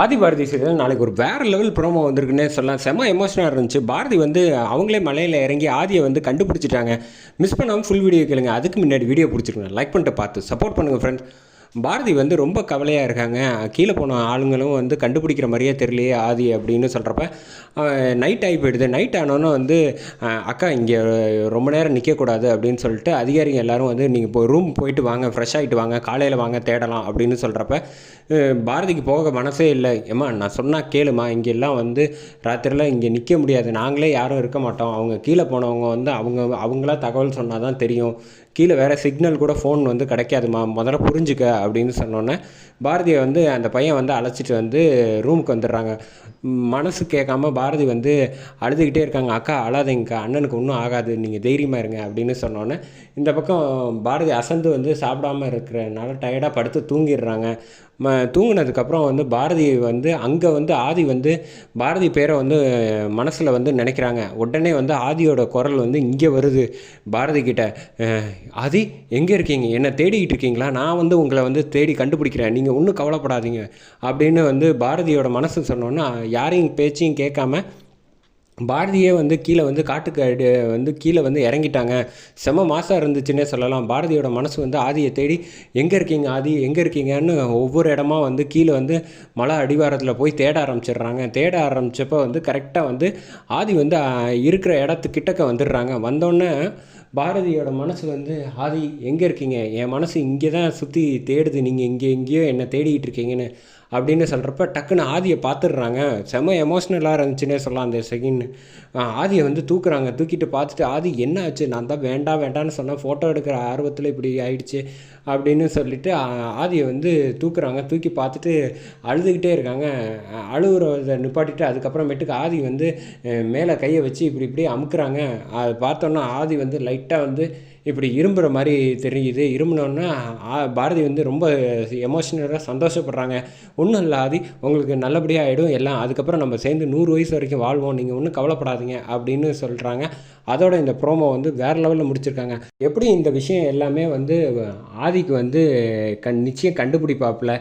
ஆதி Bharathi serial நாளைக்கு ஒரு வேறு லெவல் ப்ரோமோ வந்திருக்குன்னே சொல்லலாம். செம்ம எமோஷனாக இருந்துச்சு. பாரதி வந்து அவங்களே மலையில் இறங்கி ஆதியை வந்து கண்டுபிடிச்சிட்டாங்க. மிஸ் பண்ணாமல் ஃபுல் வீடியோ கேளுங்க. அதுக்கு முன்னாடி வீடியோ பிடிச்சிருங்க, லைக் பண்ணிட்டு பார்த்து சப்போர்ட் பண்ணுங்கள் ஃப்ரெண்ட்ஸ். பாரதி வந்து ரொம்ப கவலையாக இருக்காங்க. கீழே போன ஆளுங்களும் வந்து கண்டுபிடிக்கிற மாதிரியே தெரியலையே ஆதி அப்படின்னு சொல்கிறப்ப நைட் ஆகி போயிடுது. நைட் ஆனோன்னு வந்து அக்கா இங்கே ரொம்ப நேரம் நிற்கக்கூடாது அப்படின்னு சொல்லிட்டு அதிகாரிங்க எல்லோரும் வந்து நீங்கள் இப்போ ரூம் போயிட்டு வாங்க, ஃப்ரெஷ் ஆகிட்டு வாங்க, காலையில் வாங்க தேடலாம் அப்படின்னு சொல்கிறப்ப பாரதிக்கு போக மனசே இல்லை. ஏம்மா நான் சொன்னால் கேளுமா, இங்கே எல்லாம் வந்து ராத்திரியில் இங்கே நிற்க முடியாது, நாங்களே யாரும் இருக்க மாட்டோம், அவங்க கீழே போனவங்க வந்து அவங்களா தகவல் சொன்னால் தான் தெரியும், கீழே வேறு சிக்னல் கூட ஃபோன் வந்து கிடைக்காதுமா, முதல்ல புரிஞ்சுக்க அப்படின்னு சொன்னோன்னே பாரதியை வந்து அந்த பையன் வந்து அழைச்சிட்டு வந்து ரூமுக்கு வந்துடுறாங்க. மனசு கேட்காம பாரதி வந்து அழுதுகிட்டே இருக்காங்க. அக்கா அழாதீங்கக்கா, அண்ணனுக்கு ஒன்றும் ஆகாது, நீங்கள் தைரியமாக இருங்க அப்படின்னு சொன்னோன்னே இந்த பக்கம் பாரதி அசந்து வந்து சாப்பிடாமல் இருக்கிறனால டயர்டாக படுத்து தூங்கிடுறாங்க. தூங்கினதுக்கப்புறம் வந்து பாரதி வந்து அங்கே வந்து ஆதி வந்து பாரதி பேரை வந்து மனசில் வந்து நினைக்கிறாங்க. உடனே வந்து ஆதியோட குரல் வந்து இங்கே வருது பாரதி கிட்ட. ஆதி எங்கே இருக்கீங்க, என்னை தேடிக்கிட்டு இருக்கீங்களா, நான் வந்து உங்களை வந்து தேடி கண்டுபிடிக்கிறேன், நீங்கள் ஒன்றும் கவலைப்படாதீங்க அப்படின்னு வந்து பாரதியோட மனசு சொன்னோன்னா யாரையும் பேச்சையும் கேட்காம பாரதியே வந்து கீழே வந்து காட்டுக்கு வந்து கீழே வந்து இறங்கிட்டாங்க. செம மாதம் இருந்துச்சுன்னே சொல்லலாம். பாரதியோட மனசு வந்து ஆதியை தேடி எங்கே இருக்கீங்க ஆதி, எங்கே இருக்கீங்கன்னு ஒவ்வொரு இடமா வந்து கீழே வந்து மலை அடிவாரத்தில் போய் தேட ஆரம்பிச்சிடுறாங்க. தேட ஆரம்பித்தப்போ வந்து கரெக்டாக வந்து ஆதி வந்து இருக்கிற இடத்துக்கிட்டக்க வந்துடுறாங்க. வந்தோடனே பாரதியோட மனசு வந்து ஆதி எங்கே இருக்கீங்க, என் மனசு இங்கே தான் சுற்றி தேடுது, நீங்கள் எங்கேயோ என்னை தேடிக்கிட்டு இருக்கீங்கன்னு அப்படின்னு சொல்கிறப்ப டக்குன்னு ஆதியை பார்த்துடுறாங்க. செம்ம எமோஷ்னலாக இருந்துச்சுன்னே சொல்லலாம் அந்த செகண்ட். ஆதியை வந்து தூக்குறாங்க. தூக்கிட்டு பார்த்துட்டு ஆதி என்ன ஆச்சு, நான் தான் வேண்டான்னு சொன்னேன், ஃபோட்டோ எடுக்கிற ஆர்வத்தில் இப்படி ஆயிடுச்சு அப்படின்னு சொல்லிட்டு ஆதியை வந்து தூக்குறாங்க. தூக்கி பார்த்துட்டு அழுதுகிட்டே இருக்காங்க. அழுகுறதை நிப்பாட்டிட்டு அதுக்கப்புறமேட்டுக்கு ஆதி வந்து மேலே கையை வச்சு இப்படி அமுக்குறாங்க. அதை பார்த்தோன்னா ஆதி வந்து லைட்டாக வந்து இப்படி இரும்புகிற மாதிரி தெரியுது. இரும்பினோன்னா பாரதி வந்து ரொம்ப எமோஷ்னலாக சந்தோஷப்படுறாங்க. ஒன்றும் இல்லை ஆதி, உங்களுக்கு நல்லபடியாக ஆகிடும் எல்லாம், அதுக்கப்புறம் நம்ம சேர்ந்து 100 வயசு வரைக்கும் வாழ்வோம், நீங்கள் ஒன்றும் கவலைப்படாதீங்க அப்படின்னு சொல்கிறாங்க. அதோட இந்த ப்ரோமோ வந்து வேறு லெவலில் முடிச்சிருக்காங்க. எப்படி இந்த விஷயம் எல்லாமே வந்து ஆதிக்கு வந்து நிச்சயம் கண்டுபிடிப்பாப்புல.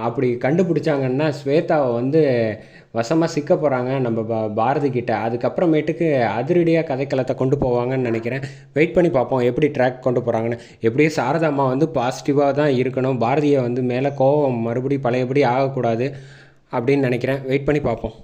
அப்படி கண்டுபிடிச்சாங்கன்னா ஸ்வேதாவை வந்து வசமாக சிக்க போகிறாங்க நம்ம பாரதி கிட்ட. அதுக்கப்புறமேட்டுக்கு அதிரடியாக கதைக்களத்தை கொண்டு போவாங்கன்னு நினைக்கிறேன். வெயிட் பண்ணி பார்ப்போம் எப்படி ட்ராக் கொண்டு போகிறாங்கன்னு. எப்படியும் சாரதாம்மா வந்து பாசிட்டிவாக தான் இருக்கணும், பாரதியை வந்து மேலே கோவம் மறுபடியும் பழையபடி ஆகக்கூடாது அப்படின்னு நினைக்கிறேன். வெயிட் பண்ணி பார்ப்போம்.